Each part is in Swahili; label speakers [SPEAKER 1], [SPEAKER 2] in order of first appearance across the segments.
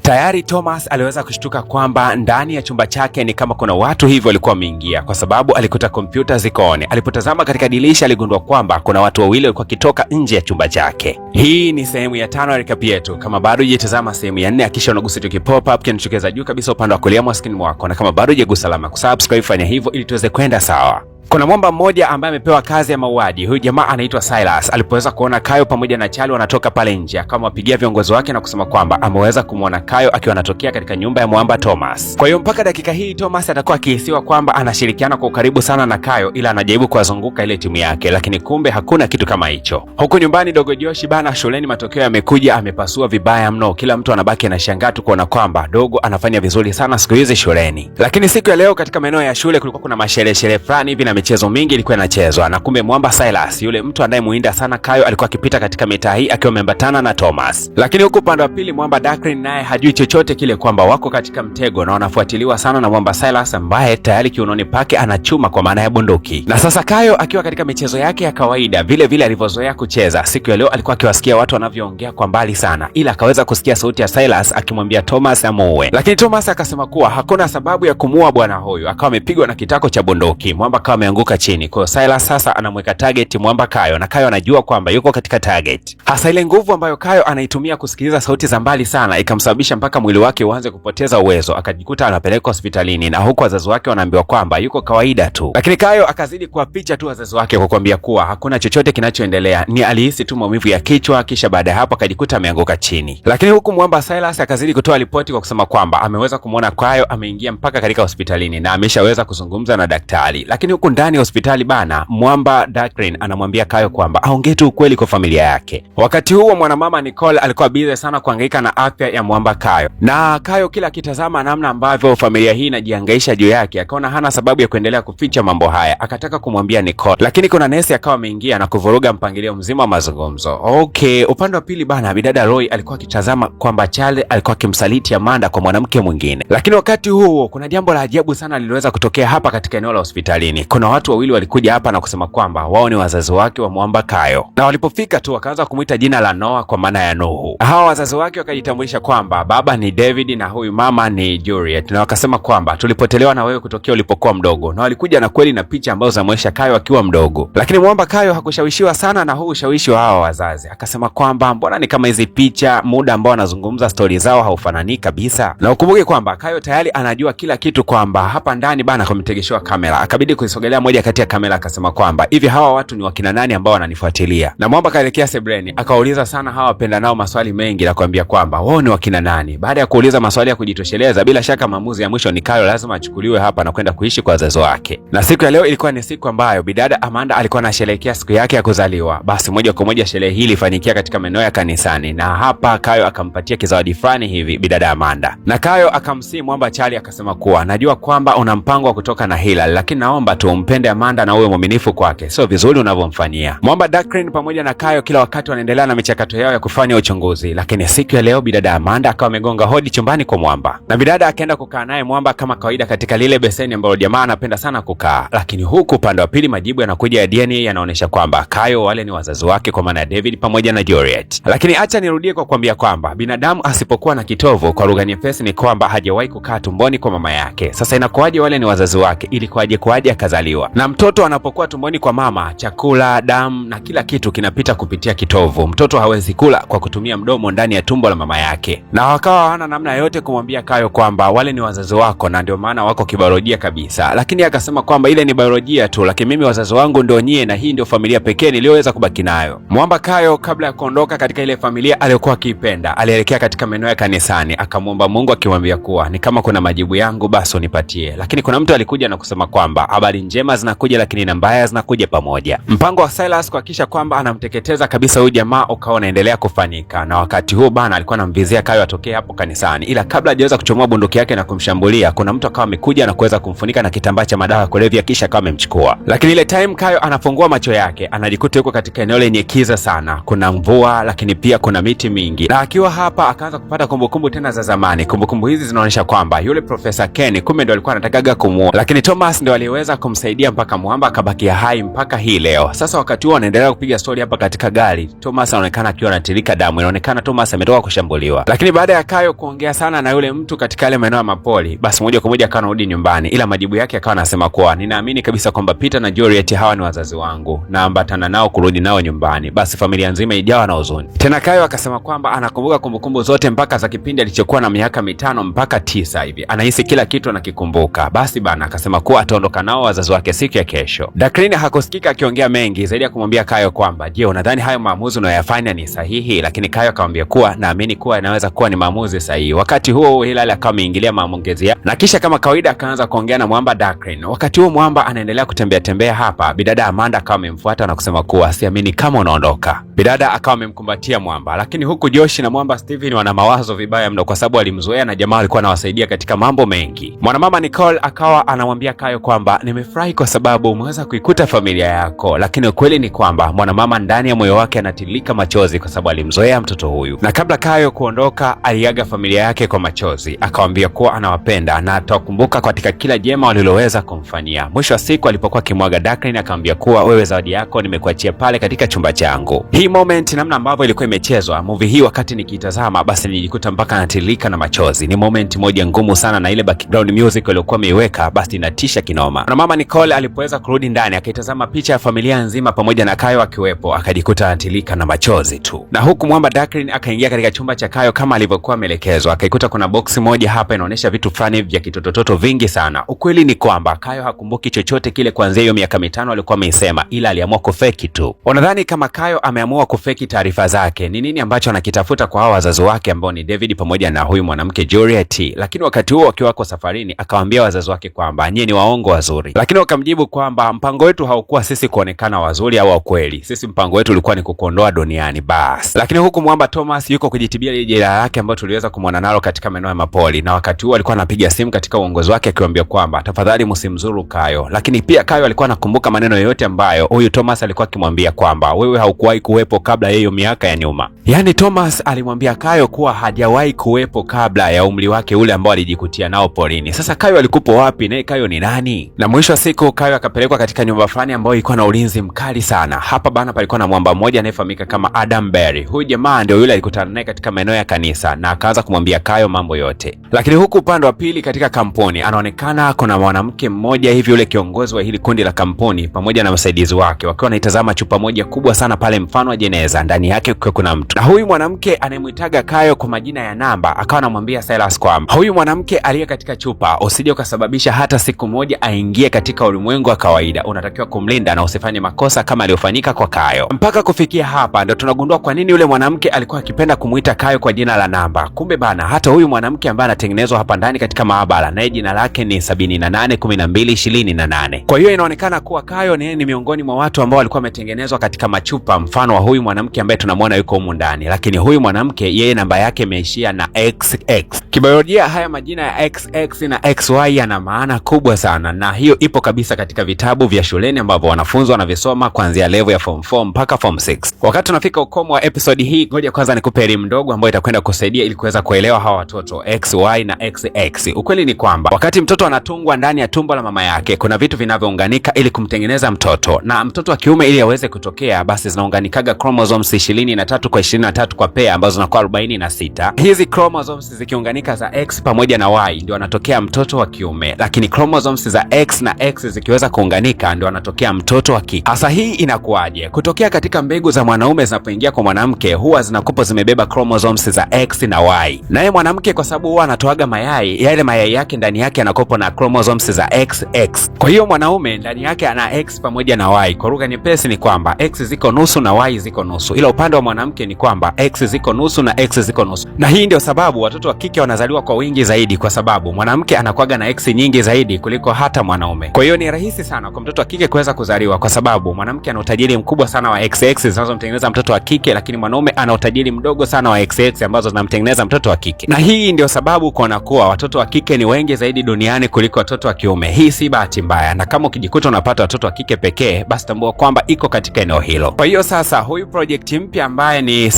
[SPEAKER 1] Tayari Thomas aliweza kushtuka kwamba ndani ya chumba chake ni kama kuna watu hivyo walikuwa wameingia, kwa sababu alikuta kompyuta ziko on. Alipotazama katika dirisha aligundua kwamba kuna watu wawili walikuwa kitoka nje ya chumba chake. Hii ni sehemu ya 5 ya recap yetu. Kama bado hujatazama sehemu ya 4, hakisha unagusa tu pop up kinachokeza juu kabisa upande wa kulia mwa screen wako, na kama bado hujagusa alama kusubscribe, fanya hivyo ili tuweze kwenda sawa. Kuna mwamba mmoja ambaye amepewa kazi ya mauaji. Huyu jamaa anaitwa Silas. Alipoweza kuona Kayo pamoja na Charlie wanatoka pale nje, akawa wapigia viongozi wake na kusema kwamba ameweza kumwona Kayo akiwa anatokea katika nyumba ya mwamba Thomas. Kwa hiyo mpaka dakika hii Thomas atakuwa akihisiwa kwamba anashirikiana kwa ukaribu sana na Kayo, ila anajaribu kuwazunguka ile timu yake, lakini kumbe hakuna kitu kama hicho. Huko nyumbani dogo Joshi bana, shuleni matokeo yamekuja, amepasua vibaya mno. Kila mtu anabaki anashangaa tu kuona kwamba dogo anafanya vizuri sana siku hizi shuleni. Lakini siku ya leo katika maeneo ya shule kulikuwa kuna masherehe fulani hivi na michezo mingi ilikuwa inachezwa, na kumbe mwamba Silas, yule mtu anayemuinda sana Kayo, alikuwa akipita katika mitaa hii akiwa ameambatana na Thomas. Lakini huko upande wa pili mwamba Dakrin naye hajui chochote kile kwamba wako katika mtego na wanafuatiliwa sana na mwamba Silas ambaye tayari kiunoni pake anachuma kwa maana ya bunduki. Na sasa Kayo akiwa katika michezo yake ya kawaida vile vile alivyozoea kucheza, siku ya leo alikuwa akiwasikia watu wanavyoongea kwa mbali sana, ila akaweza kusikia sauti ya Silas akimwambia Thomas amuue. Lakini Thomas akasema kuwa hakuna sababu ya kumuua bwana huyu, akawa amepigwa na kitako cha bunduki. Mwamba akawa ameanguka chini. Kwa Silas sasa anamweka target mwamba Kayo, na Kayo anajua kwamba yuko katika target. Hasa ile nguvu ambayo Kayo anaitumia kusikiliza sauti za mbali sana ikamsababisha mpaka mwili wake uanze kupoteza uwezo, akajikuta anapelekwa hospitalini, na huko wazazi wake wanaambiwa kwamba yuko kawaida tu. Lakini Kayo akazidi kuwapicha tu wazazi wake kwa kuambia kuwa hakuna chochote kinachoendelea, ni alihisi tu maumivu ya kichwa, kisha baada ya hapo akajikuta ameanguka chini. Lakini huku mwamba Silas akazidi kutoa ripoti kwa kusema kwamba ameweza kumwona Kayo ameingia mpaka katika hospitalini na ameshaweza kuzungumza na daktari. Lakini huku ndani ya hospitali bana, mwamba Dakrin anamwambia Kayo kwamba aongee tu ukweli kwa familia yake. Wakati huo mwanamama Nicole alikuwa busy sana kuhangaika na afya ya mwamba Kayo, na Kayo kila akitazama namna ambavyo familia hii inajihangaisha juu yake, akaona hana sababu ya kuendelea kuficha mambo haya, akataka kumwambia Nicole. Lakini kuna nesi akawa ameingia na kuvuruga mpangilio mzima wa mazungumzo. Okay, upande wa pili bana, bidada Roy alikuwa akitazama kwamba Charlie alikuwa akimsaliti Amanda kwa mwanamke mwingine. Lakini wakati huo kuna jambo la ajabu sana liliweza kutokea hapa katika eneo la hospitalini. Kuna watu wawili walikuja hapa na kusema kwamba wao ni wazazi wake wa mwamba Kayo, na walipofika tu wakaanza kumuita jina la Noah kwa maana ya Nuhu. Hawa wazazi wake wakajitambulisha kwamba baba ni David na huyu mama ni Juliet, na wakasema kwamba tulipotelewa na wewe kutokea ulipokuwa mdogo, na walikuja na kweli na picha ambazo zamwonyesha Kayo akiwa mdogo. Lakini mwamba Kayo hakushawishiwa sana na huu ushawishi wa hawa wazazi, akasema kwamba mbona ni kama hizi picha muda ambao wanazungumza stori zao haufanani kabisa. Na ukumbuke kwamba Kayo tayari anajua kila kitu, kwamba hapa ndani bana kumetegeshwa kamera. Akabidi kuisogelea moja kati ya kamera akasema kwamba hivi hawa watu ni wakina nani ambao wananifuatilia. Na mwamba kaelekea sebreni akauliza sana hawa wapenda nao maswali mengi na kuambia kwamba wao ni wakina nani. Baada ya kuuliza maswali ya kujitosheleza, bila shaka maamuzi ya mwisho ni Kayo lazima achukuliwe hapa na kwenda kuishi kwa wazazi wake. Na siku ya leo ilikuwa ni siku ambayo bidada Amanda alikuwa anasherehekea siku yake ya kuzaliwa. Basi moja kwa moja sherehe hii ilifanyikia katika maeneo ya kanisani, na hapa Kayo akampatia kizawadi fulani hivi bidada Amanda. Na Kayo akamsii mwamba Charlie akasema kuwa najua kwamba una mpango wa kutoka na Hillary, lakini naomba tu umpende Amanda na uwe mwaminifu kwake, sio vizuri unavyomfanyia. Mwamba Dakrin pamoja na Kayo kila wakati wanaendelea na michakato yao ya kufanya uchunguzi, lakini siku ya leo bidada Amanda akawa amegonga hodi chumbani kwa mwamba, na bidada akaenda kukaa naye mwamba kama kawaida katika lile beseni ambalo jamaa anapenda sana kukaa. Lakini huku upande wa pili majibu yanakuja ya DNA yanaonyesha kwamba Kayo wale ni wazazi wake kwa maana ya David pamoja na Juliet. Lakini acha nirudie kwa kuambia kwamba binadamu asipokuwa na kitovu, kwa lugha nyepesi ni kwamba hajawahi kukaa tumboni kwa mama yake. Sasa inakuwaje wale ni wazazi wake? Ili kwaje akazaliwa? Na mtoto anapokuwa tumboni kwa mama, chakula, damu na kila kitu kinapita kupitia kitovu. Mtoto hawezi kula kwa kutumia mdomo ndani ya tumbo la mama yake. Na wakawa hawana namna yote kumwambia Kayo kwamba wale ni wazazi wako na ndio maana wako kibiolojia kabisa. Lakini akasema kwamba ile ni biolojia tu, lakini mimi wazazi wangu ndio nyie, na hii ndio familia pekee niliyoweza kubaki nayo. Mwamba Kayo kabla ya kuondoka katika ile familia aliyokuwa akiipenda, alielekea katika maeneo ya kanisani, akamwomba Mungu akimwambia kuwa ni kama kuna majibu yangu basi unipatie. Lakini kuna mtu alikuja na kusema kwamba habari njema zinakuja lakini na mbaya zinakuja pamoja. Mpango wa Silas kuhakikisha kwamba anamteketeza kabisa huyu jamaa ukawa unaendelea kufanyika, na wakati huo bana alikuwa anamvizia Kayo atokee hapo kanisani, ila kabla hajaweza kuchomoa bunduki yake na kumshambulia, kuna mtu akawa amekuja na kuweza kumfunika na kitambaa cha madawa ya kulevya, kisha akawa amemchukua. Lakini ile time Kayo anafungua macho yake anajikuta yuko katika eneo lenye kiza sana, kuna mvua lakini pia kuna miti mingi, na akiwa hapa akaanza kupata kumbukumbu tena za zamani. Kumbukumbu hizi zinaonyesha kwamba yule Profesa Ken kumbe ndo alikuwa anatakaga kumuua, lakini Thomas ndo aliweza alisaidia mpaka Mwamba akabakia hai mpaka hii leo. Sasa wakati huo anaendelea kupiga story hapa katika gari, Thomas anaonekana akiwa anatirika damu. Inaonekana Thomas ametoka kushambuliwa. Lakini baada ya Kayo kuongea sana na yule mtu katika ile maeneo ya mapoli, basi moja kwa moja akawa anarudi nyumbani, ila majibu yake akawa anasema kuwa ninaamini kabisa kwamba Peter na Juliet hawa ni wazazi wangu na ambatana nao kurudi nao nyumbani. Basi familia nzima ijawa na huzuni. Tena Kayo akasema kwamba anakumbuka kumbukumbu zote mpaka za kipindi alichokuwa na miaka 5 mpaka 9 hivi. Anahisi kila kitu anakikumbuka. Basi bana akasema kuwa ataondoka nao wazazi wake siku ya kesho. Daklin hakusikika akiongea mengi zaidi ya kumwambia Kayo kwamba, "Je, unadhani hayo maamuzi unayoyafanya ni sahihi?" Lakini Kayo akamwambia kuwa naamini kuwa inaweza kuwa ni maamuzi sahihi. Wakati huo Hilal akawa ameingilia maongezi yake na kisha kama kawaida akaanza kuongea na Mwamba Daklin. Wakati huo Mwamba anaendelea kutembea hapa, bidada Amanda akawa amemfuata na kusema kuwa siamini kama unaondoka. Bidada akawa amemkumbatia Mwamba, lakini huku Josh na Mwamba Steven wana mawazo vibaya mno kwa sababu alimzoea na jamaa alikuwa anawasaidia katika mambo mengi. Mwanamama Nicole akawa anamwambia Kayo kwamba nimefurahi kwa sababu umeweza kuikuta familia yako, lakini ukweli ni kwamba mwanamama ndani ya moyo wake anatilika machozi kwa sababu alimzoea mtoto huyu. Na kabla Kayo kuondoka aliaga familia yake kwa machozi, akamwambia kuwa anawapenda na atawakumbuka katika kila jema waliloweza kumfanyia. Mwisho wa siku alipokuwa kimwaga Daklin akamwambia kuwa wewe zawadi yako nimekuachia pale katika chumba changu. Hii moment namna ambavyo ilikuwa imechezwa movie hii, wakati nikitazama basi nilijikuta mpaka natilika na machozi. Ni moment moja ngumu sana na ile background music iliyokuwa imeiweka basi inatisha kinoma. Na mama Nicole alipoweza kurudi ndani akaitazama picha ya familia nzima pamoja na Kayo akiwepo, akajikuta anatilika na machozi tu. Na huku Mwamba Daklin akaingia katika chumba cha Kayo kama alivyokuwa ameelekezwa, akaikuta kuna boksi moja hapa inaonyesha vitu fulani vya kitototo vingi sana. Ukweli ni kwamba Kayo hakumbuki chochote kile kuanzia hiyo miaka 5 alikuwa ameisema, ila aliamua kufeki tu. Unadhani kama Kayo ameamua kufeki taarifa zake, ni nini ambacho anakitafuta kwa hao wazazi wake ambao ni David pamoja na huyu mwanamke Juliet? Lakini wakati huo wakiwa wako safarini akawaambia wazazi wake kwamba nyie ni waongo wazuri. Lakini wakamjibu kwamba mpango wetu haukuwa sisi kuonekana wazuri au wakweli. Sisi mpango wetu ulikuwa ni kukuondoa duniani basi. Lakini huku Mwamba Thomas yuko kujitibia ile jeraha lake ambayo tuliweza kumwona nalo katika maeneo ya mapoli, na wakati huo alikuwa anapiga simu katika uongozi wake akiwaambia kwamba tafadhali msimzuru Kayo. Lakini pia Kayo alikuwa anakumbuka maneno yote ambayo huyu Thomas alikuwa akimwambia kwamba wewe haukuwahi kuwepo kabla ya hiyo miaka ya nyuma. Yaani Thomas alimwambia Kayo kuwa hajawahi kuwepo kabla ya umri wake ule ambao alijikutia nao porini. Sasa Kayo alikupo wapi? Naye Kayo ni nani? Na mwisho wa siku Kayo akapelekwa katika nyumba fulani ambayo ilikuwa na ulinzi mkali sana. Hapa bana palikuwa na mwamba mmoja anayefahamika kama Adam Berry. Huyu jamaa ndio yule alikutana naye katika maeneo ya kanisa na akaanza kumwambia Kayo mambo yote. Lakini huku upande wa pili katika kampuni anaonekana kuna mwanamke mmoja hivi, yule kiongozi wa hili kundi la kampuni pamoja na msaidizi wake wakiwa wanaitazama chupa moja kubwa sana pale mfano wa jeneza, ndani yake kuna mtu. Na huyu mwanamke anayemwitaga Kayo kwa majina ya namba akawa anamwambia Silas kwamba huyu mwanamke aliye katika chupa usije ukasababisha hata siku moja aingie katika ulimwengu wa kawaida, unatakiwa kumlinda na usifanye makosa kama aliyofanyika kwa Kayo. Mpaka kufikia hapa ndio tunagundua kwa nini yule mwanamke alikuwa akipenda kumuita Kayo kwa jina la namba. Kumbe bana hata huyu mwanamke ambaye anatengenezwa hapa ndani katika maabara naye jina lake ni 781228. Kwa hiyo inaonekana kuwa Kayo ni miongoni mwa watu ambao walikuwa wametengenezwa katika machupa mfano wa huyu mwanamke ambaye tunamwona yuko humu ndani. Lakini huyu mwanamke yeye namba yake imeishia na XX. Kibiolojia haya majina ya XX na XY yana maana kubwa sana, na hiyo ipo kabisa katika vitabu vya shuleni ambavyo wanafunzi wanavisoma kuanzia level ya form 4 mpaka form 6. Wakati tunafika ukomo wa episode hii, ngoja kwanza nikupe elimu ndogo ambayo itakwenda kusaidia ili kuweza kuelewa hawa watoto XY na XX. Ukweli ni kwamba wakati mtoto anatungwa ndani ya tumbo la mama yake kuna vitu vinavyounganika ili kumtengeneza mtoto, na mtoto wa kiume ili aweze kutokea basi zinaunganikaga chromosomes 23 kwa 23 kwa pair ambazo zinakuwa 46. Hizi chromosomes zikiunganika za X pamoja na Y ndio anatokea mtoto wa kiume, lakini chromosomes za X na X zikiweza kuunganika ndio anatokea mtoto wa kike. Sasa hii inakuwaje? Kutokea katika mbegu za mwanaume zinapoingia kwa mwanamke huwa zinakuwa zimebeba chromosomes za X na Y. Naye mwanamke kwa sababu huwa anatoaga mayai, yale mayai yake ndani yake anakopo na chromosomes za XX. Kwa hiyo mwanaume ndani yake ana X pamoja na Y. Kwa lugha nyepesi ni kwamba X ziko nusu na Y ziko nusu. Ila upande wa mwanamke ni kwamba X ziko nusu na X ziko nusu. Na hii ndio sababu watoto wa kike wanazaliwa kwa wingi zaidi, kwa sababu mwanamke anakuwaga na X nyingi zaidi kuliko hata mwanaume. Kwa hiyo ni rahisi sana kwa mtoto wa kike kuweza kuzaliwa kwa sababu mwanamke ana utajiri mkubwa sana wa XX zinazomtengeneza mtoto wa kike, lakini mwanaume ana utajiri mdogo sana wa XX ambazo zinamtengeneza mtoto wa kike. Na hii ndio sababu kuona kuwa watoto wa kike ni wengi zaidi duniani kuliko watoto wa kiume. Hii si bahati mbaya, na kama ukijikuta unapata watoto wa kike pekee basi tambua kwamba iko katika eneo hilo. Kwa hiyo sasa huyu project mpya ambaye ni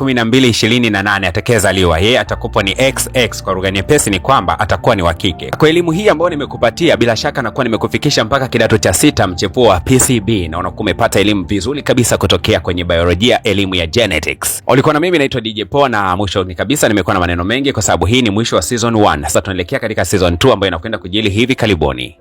[SPEAKER 1] 781228 atakayezaliwa yeye atakuwa ni XX. Kwa lugha nyepesi ni kwamba atakuwa ni wa kike. Kwa elimu hii ambayo nimekupatia bila shaka na nitakuwa nimekufikisha mpaka kidato cha 6 mchepuo wa PCB, na unakuwa umepata elimu vizuri kabisa kutokea kwenye biolojia, elimu ya genetics. Ulikuwa na mimi naitwa DJ Paul, na mwisho ni kabisa nimekuwa na maneno mengi kwa sababu hii ni mwisho wa season 1. Sasa tunaelekea katika season 2 ambayo inakwenda kujili hivi karibuni.